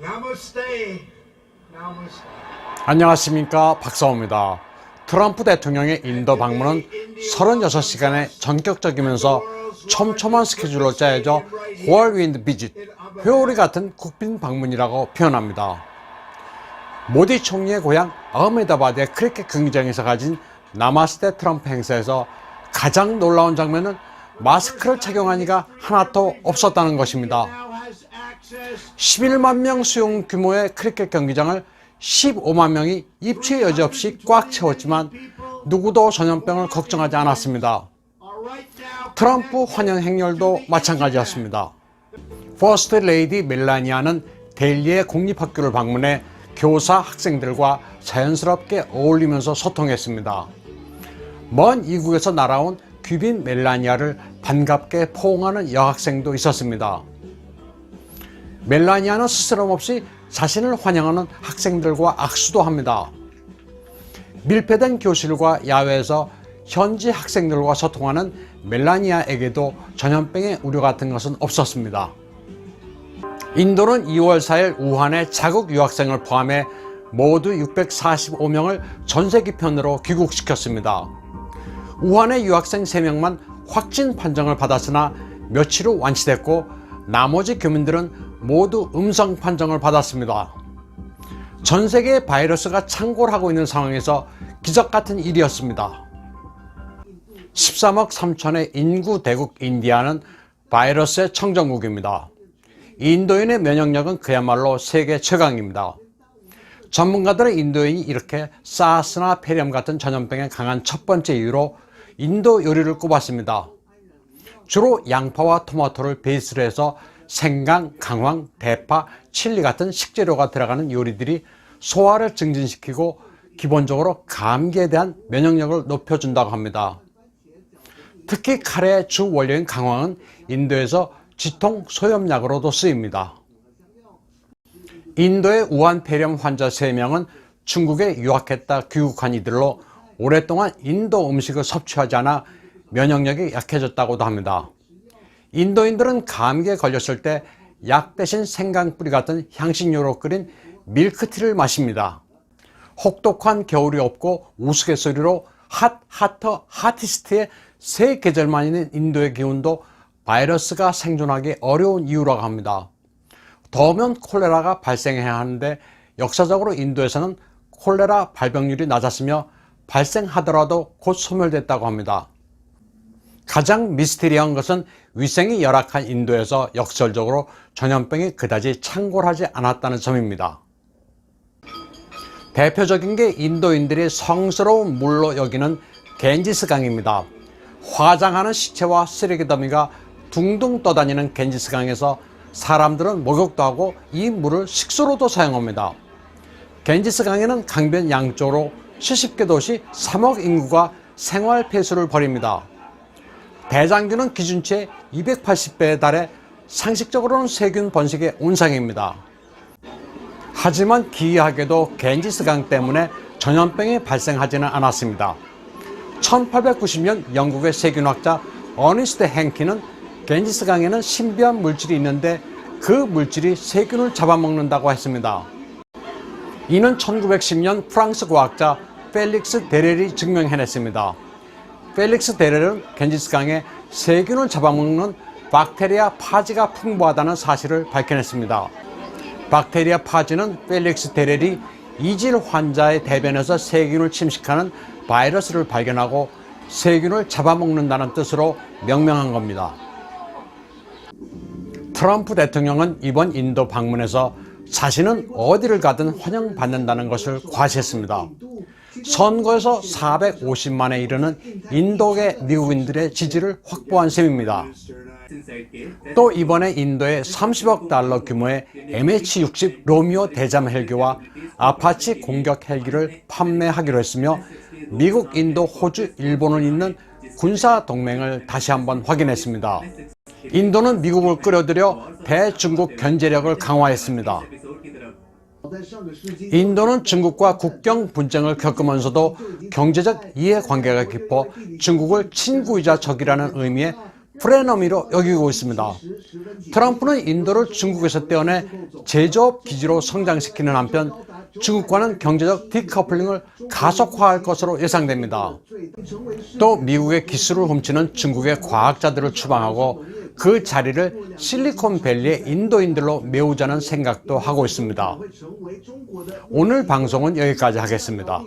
Namaste. Namaste. 안녕하십니까, 박사호입니다. 트럼프 대통령의 인도 방문은 36시간의 전격적이면서 촘촘한 스케줄로 짜여져 whirlwind visit, 회오리 같은 국빈 방문이라고 표현합니다. 모디 총리의 고향 아흐메다바드의 크리켓 경기장에서 가진 나마스테 트럼프 행사에서 가장 놀라운 장면은 마스크를 착용한 이가 하나도 없었다는 것입니다. 11만 명 수용 규모의 크리켓 경기장을 15만 명이 입추의 여지 없이 꽉 채웠지만 누구도 전염병을 걱정하지 않았습니다. 트럼프 환영 행렬도 마찬가지였습니다. 퍼스트 레이디 멜라니아는 델리의 공립학교를 방문해 교사 학생들과 자연스럽게 어울리면서 소통했습니다. 먼 이국에서 날아온 귀빈 멜라니아를 반갑게 포옹하는 여학생도 있었습니다. 멜라니아는 스스럼없이 자신을 환영하는 학생들과 악수도 합니다. 밀폐된 교실과 야외에서 현지 학생들과 소통하는 멜라니아에게도 전염병의 우려 같은 것은 없었습니다. 인도는 2월 4일 우한의 자국 유학생을 포함해 모두 645명을 전세기편으로 귀국시켰습니다. 우한의 유학생 3명만 확진 판정을 받았으나 며칠 후 완치됐고 나머지 교민들은 모두 음성 판정을 받았습니다. 전 세계의 바이러스가 창궐하고 있는 상황에서 기적 같은 일이었습니다. 13억 3천의 인구 대국 인디아는 바이러스의 청정국입니다. 인도인의 면역력은 그야말로 세계 최강입니다. 전문가들은 인도인이 이렇게 사스나 폐렴 같은 전염병에 강한 첫 번째 이유로 인도 요리를 꼽았습니다. 주로 양파와 토마토를 베이스로 해서 생강, 강황, 대파, 칠리 같은 식재료가 들어가는 요리들이 소화를 증진시키고 기본적으로 감기에 대한 면역력을 높여준다고 합니다. 특히 카레의 주 원료인 강황은 인도에서 지통 소염약으로도 쓰입니다. 인도의 우한 폐렴 환자 3명은 중국에 유학했다 귀국한 이들로 오랫동안 인도 음식을 섭취하지 않아 면역력이 약해졌다고도 합니다. 인도인들은 감기에 걸렸을 때 약 대신 생강뿌리 같은 향신료로 끓인 밀크티를 마십니다. 혹독한 겨울이 없고 우스갯소리로 핫, 하터, 하티스트의 세 계절만 있는 인도의 기온도 바이러스가 생존하기 어려운 이유라고 합니다. 더우면 콜레라가 발생해야 하는데 역사적으로 인도에서는 콜레라 발병률이 낮았으며 발생하더라도 곧 소멸됐다고 합니다. 가장 미스테리한 것은 위생이 열악한 인도에서 역설적으로 전염병이 그다지 창궐하지 않았다는 점입니다. 대표적인 게 인도인들이 성스러운 물로 여기는 겐지스강입니다. 화장하는 시체와 쓰레기 더미가 둥둥 떠다니는 겐지스강에서 사람들은 목욕도 하고 이 물을 식수로도 사용합니다. 겐지스강에는 강변 양쪽으로 70개 도시 3억 인구가 생활 폐수를 벌입니다. 대장균은 기준치의 280배에 달해 상식적으로는 세균 번식의 온상입니다. 하지만 기이하게도 겐지스강 때문에 전염병이 발생하지는 않았습니다. 1890년 영국의 세균학자 어니스트 행키는 겐지스강에는 신비한 물질이 있는데 그 물질이 세균을 잡아먹는다고 했습니다. 이는 1910년 프랑스 과학자 펠릭스 데렐이 증명해냈습니다. 펠릭스 데렐은 겐지스강에 세균을 잡아먹는 박테리아 파지가 풍부하다는 사실을 밝혀냈습니다. 박테리아 파지는 펠릭스 데렐이 이질 환자의 대변에서 세균을 침식하는 바이러스를 발견하고 세균을 잡아먹는다는 뜻으로 명명한 겁니다. 트럼프 대통령은 이번 인도 방문에서 자신은 어디를 가든 환영받는다는 것을 과시했습니다. 선거에서 450만에 이르는 인도계 미국인들의 지지를 확보한 셈입니다. 또 이번에 인도에 30억 달러 규모의 MH-60 로미오 대잠 헬기와 아파치 공격 헬기를 판매하기로 했으며 미국, 인도, 호주, 일본을 잇는 군사 동맹을 다시 한번 확인했습니다. 인도는 미국을 끌어들여 대중국 견제력을 강화했습니다. 인도는 중국과 국경 분쟁을 겪으면서도 경제적 이해관계가 깊어 중국을 친구이자 적이라는 의미의 프레너미로 여기고 있습니다. 트럼프는 인도를 중국에서 떼어내 제조업 기지로 성장시키는 한편 중국과는 경제적 디커플링을 가속화할 것으로 예상됩니다. 또 미국의 기술을 훔치는 중국의 과학자들을 추방하고 그 자리를 실리콘밸리의 인도인들로 메우자는 생각도 하고 있습니다. 오늘 방송은 여기까지 하겠습니다.